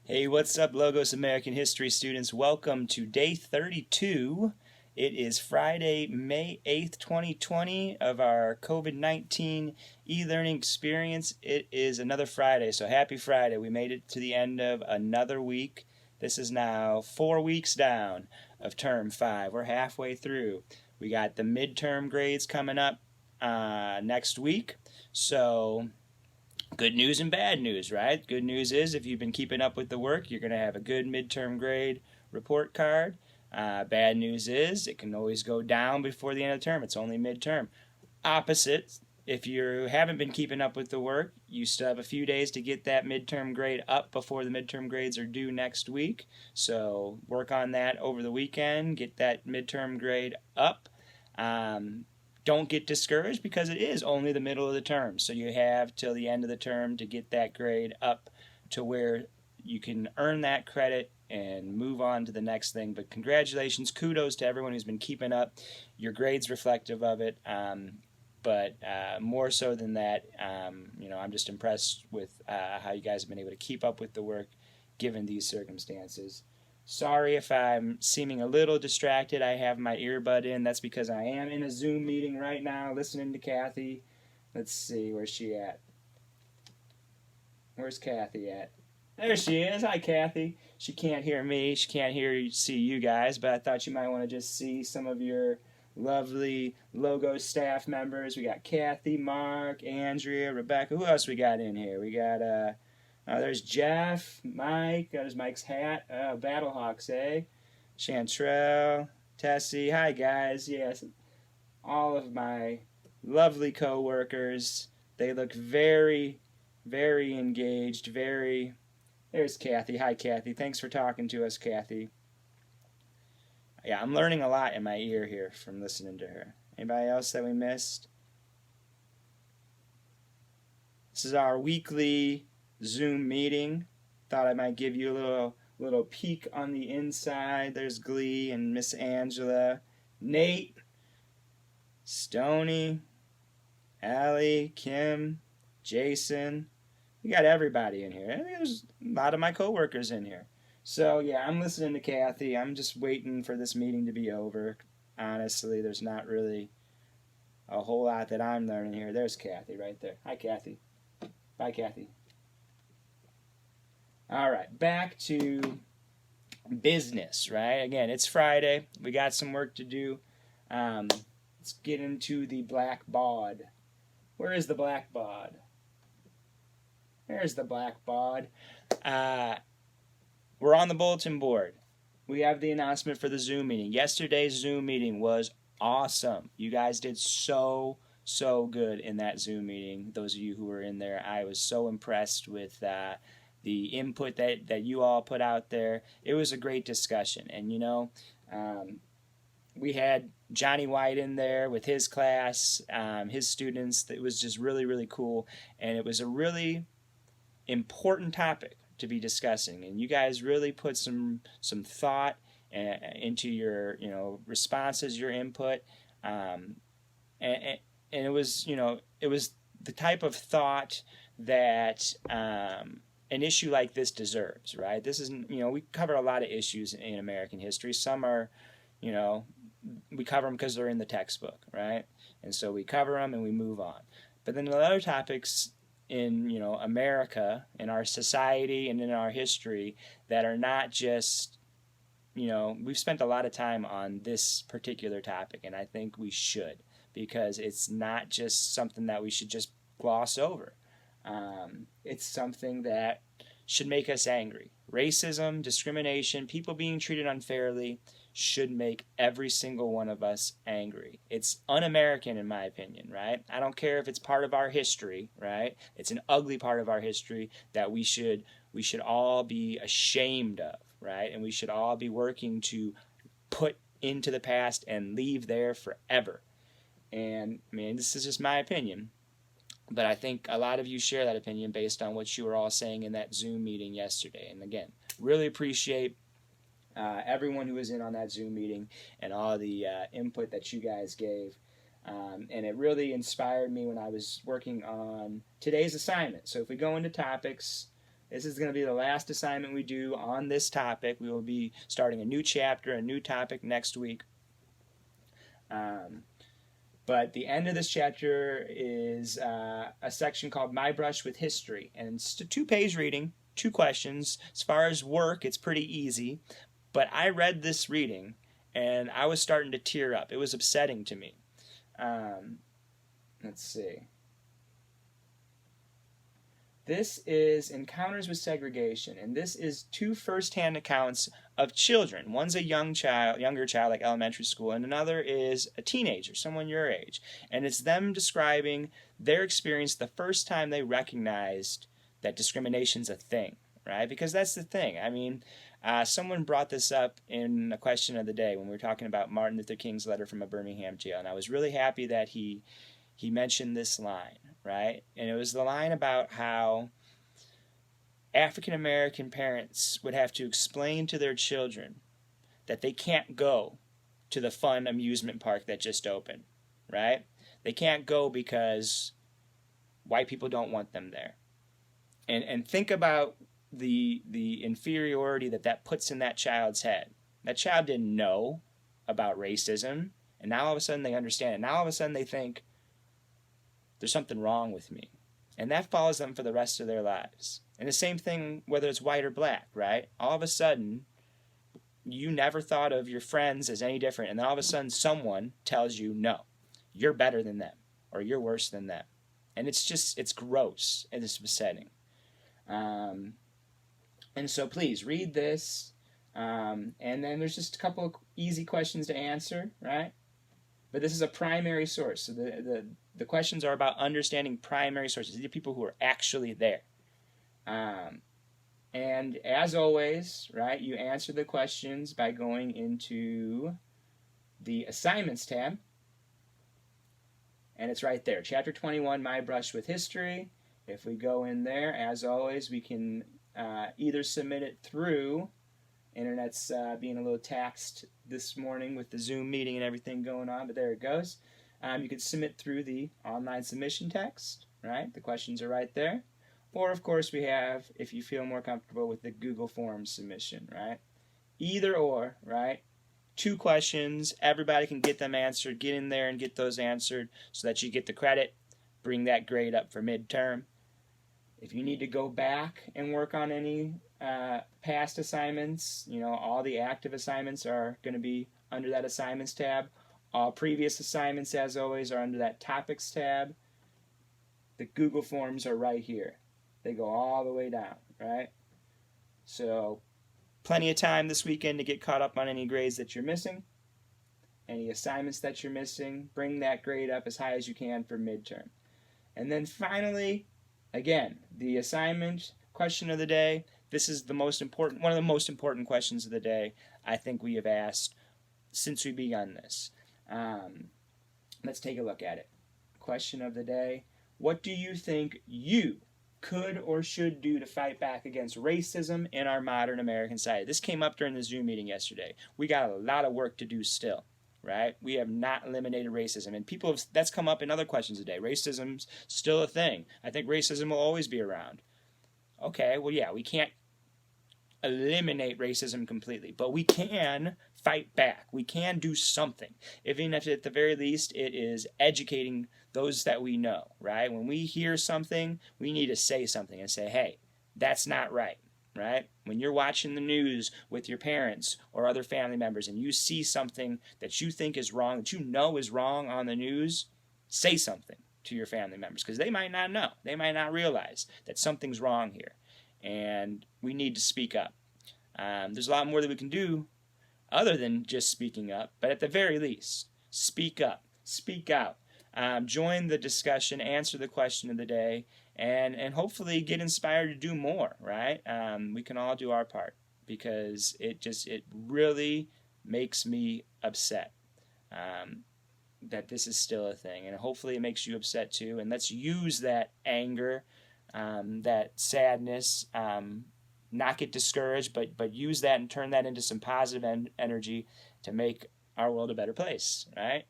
Hey, what's up, Logos American History students? Welcome to day 32. It is Friday, May 8th, 2020 of our COVID-19 e-learning experience. It is another Friday, so happy Friday. We made it to the end of another week. This is now 4 weeks down of term 5. We're halfway through. We got the midterm grades coming up next week, so good news and bad news, right? Good news is if you've been keeping up with the work, you're going to have a good midterm grade report card. Bad news is it can always go down before the end of the term. It's only midterm. Opposite, if you haven't been keeping up with the work, you still have a few days to get that midterm grade up before the midterm grades are due next week. So work on that over the weekend, get that midterm grade up. Don't get discouraged because it is only the middle of the term. So you have till the end of the term to get that grade up to where you can earn that credit and move on to the next thing. But congratulations, kudos to everyone who's been keeping up. Your grade's reflective of it. But more so than that, I'm just impressed with how you guys have been able to keep up with the work given these circumstances. Sorry if I'm seeming a little distracted. I have my earbud in. That's because I am in a Zoom meeting right now listening to Kathy. Let's see, where's she at? Where's Kathy at? There she is. Hi, Kathy. She can't hear me. She can't see you guys, but I thought you might want to just see some of your lovely Logo staff members. We got Kathy, Mark, Andrea, Rebecca. Who else we got in here? We got there's Jeff, Mike. There's Mike's hat. Battlehawks, eh? Chantrell, Tessie. Hi, guys. Yes, all of my lovely co-workers. They look very, very engaged. There's Kathy. Hi, Kathy. Thanks for talking to us, Kathy. Yeah, I'm learning a lot in my ear here from listening to her. Anybody else that we missed? This is our weekly Zoom meeting. Thought I might give you a little peek on the inside. There's Glee and Miss Angela, Nate, Stony, Allie, Kim, Jason. We got everybody in here. There's a lot of my coworkers in here. So yeah, I'm listening to Kathy. I'm just waiting for this meeting to be over. Honestly, there's not really a whole lot that I'm learning here. There's Kathy right there. Hi, Kathy. Bye, Kathy. All right, back to business, right? Again, it's Friday. We got some work to do. Let's get into the blackboard. Where is the blackboard? There's the blackboard. We're on the bulletin board. We have the announcement for the Zoom meeting. Yesterday's Zoom meeting was awesome. You guys did so good in that Zoom meeting. Those of you who were in there, I was so impressed with the input that you all put out there. It was a great discussion. And, we had Johnny White in there with his class, his students. It was just really, really cool. And it was a really important topic to be discussing. And you guys really put some thought into your, responses, your input. And it was, it was the type of thought that an issue like this deserves, right? This is, we cover a lot of issues in American history. Some are, we cover them because they're in the textbook, right? And so we cover them and we move on. But then the other topics in, America, in our society and in our history that are not just, we've spent a lot of time on this particular topic, and I think we should, because it's not just something that we should just gloss over. It's something that should make us angry. Racism, discrimination, people being treated unfairly should make every single one of us angry. It's un-American in my opinion, right? I don't care if it's part of our history, right? It's an ugly part of our history that we should all be ashamed of, right? And we should all be working to put into the past and leave there forever. And this is just my opinion. But I think a lot of you share that opinion based on what you were all saying in that Zoom meeting yesterday. And again, really appreciate everyone who was in on that Zoom meeting and all the input that you guys gave. And it really inspired me when I was working on today's assignment. So if we go into topics, This is going to be the last assignment we do on this topic. We will be starting a new chapter, a new topic next week. But the end of this chapter is a section called My Brush with History. And it's a 2-page reading, 2 questions. As far as work, it's pretty easy. But I read this reading, and I was starting to tear up. It was upsetting to me. Let's see. This is Encounters with Segregation, and this is 2 first-hand accounts of children. One's a younger child, like elementary school, and another is a teenager, someone your age. And it's them describing their experience the first time they recognized that discrimination's a thing, right? Because that's the thing. I mean, someone brought this up in a question of the day when we were talking about Martin Luther King's letter from a Birmingham jail, and I was really happy that he mentioned this line, right? And it was the line about how African American parents would have to explain to their children that they can't go to the fun amusement park that just opened, right? They can't go because white people don't want them there. And think about the inferiority that puts in that child's head. That child didn't know about racism, and now all of a sudden they understand it. Now all of a sudden they think, there's something wrong with me. And that follows them for the rest of their lives. And the same thing whether it's white or black, right? All of a sudden, you never thought of your friends as any different, and then all of a sudden someone tells you, no, you're better than them, or you're worse than them. And it's gross, and it's upsetting. And so please, read this, and then there's just a couple of easy questions to answer, right? But this is a primary source, so the questions are about understanding primary sources. These are people who are actually there. And as always, right, you answer the questions by going into the Assignments tab. And it's right there. Chapter 21, My Brush with History. If we go in there, as always, we can either submit it through, internet's being a little taxed this morning with the Zoom meeting and everything going on, but there it goes. You can submit through the online submission text, right? The questions are right there. Or, of course, we have, if you feel more comfortable with the Google Forms submission, right? Either or, right? 2 questions, everybody can get them answered. Get in there and get those answered so that you get the credit. Bring that grade up for midterm. If you need to go back and work on any past assignments, all the active assignments are going to be under that Assignments tab. All previous assignments, as always, are under that Topics tab. The Google Forms are right here. They go all the way down, right? So, plenty of time this weekend to get caught up on any grades that you're missing, any assignments that you're missing. Bring that grade up as high as you can for midterm. And then finally, again, the assignment question of the day. This is one of the most important questions of the day I think we have asked since we begun this. Let's take a look at it. Question of the day. What do you think you could or should do to fight back against racism in our modern American society? This came up during the Zoom meeting yesterday. We got a lot of work to do still, right? We have not eliminated racism. And that's come up in other questions today. Racism's still a thing. I think racism will always be around. Okay, well, yeah, we can't eliminate racism completely, but we can fight back. We can do something. Even if at the very least it is educating those that we know, right? When we hear something, we need to say something and say, hey, that's not right, right? When you're watching the news with your parents or other family members and you see something that you think is wrong, that you know is wrong on the news, say something to your family members because they might not know. They might not realize that something's wrong here. And we need to speak up. There's a lot more that we can do other than just speaking up, but at the very least, speak up, speak out, join the discussion, answer the question of the day, and hopefully get inspired to do more, right? We can all do our part because it really makes me upset that this is still a thing, and hopefully it makes you upset too, and let's use that anger, that sadness, not get discouraged, but use that and turn that into some positive energy to make our world a better place, right?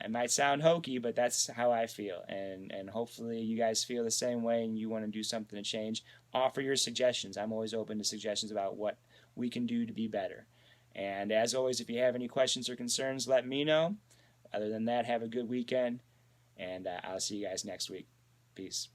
It might sound hokey, but that's how I feel. And hopefully you guys feel the same way and you want to do something to change. Offer your suggestions. I'm always open to suggestions about what we can do to be better. And as always, if you have any questions or concerns, let me know. Other than that, have a good weekend, and I'll see you guys next week. Peace.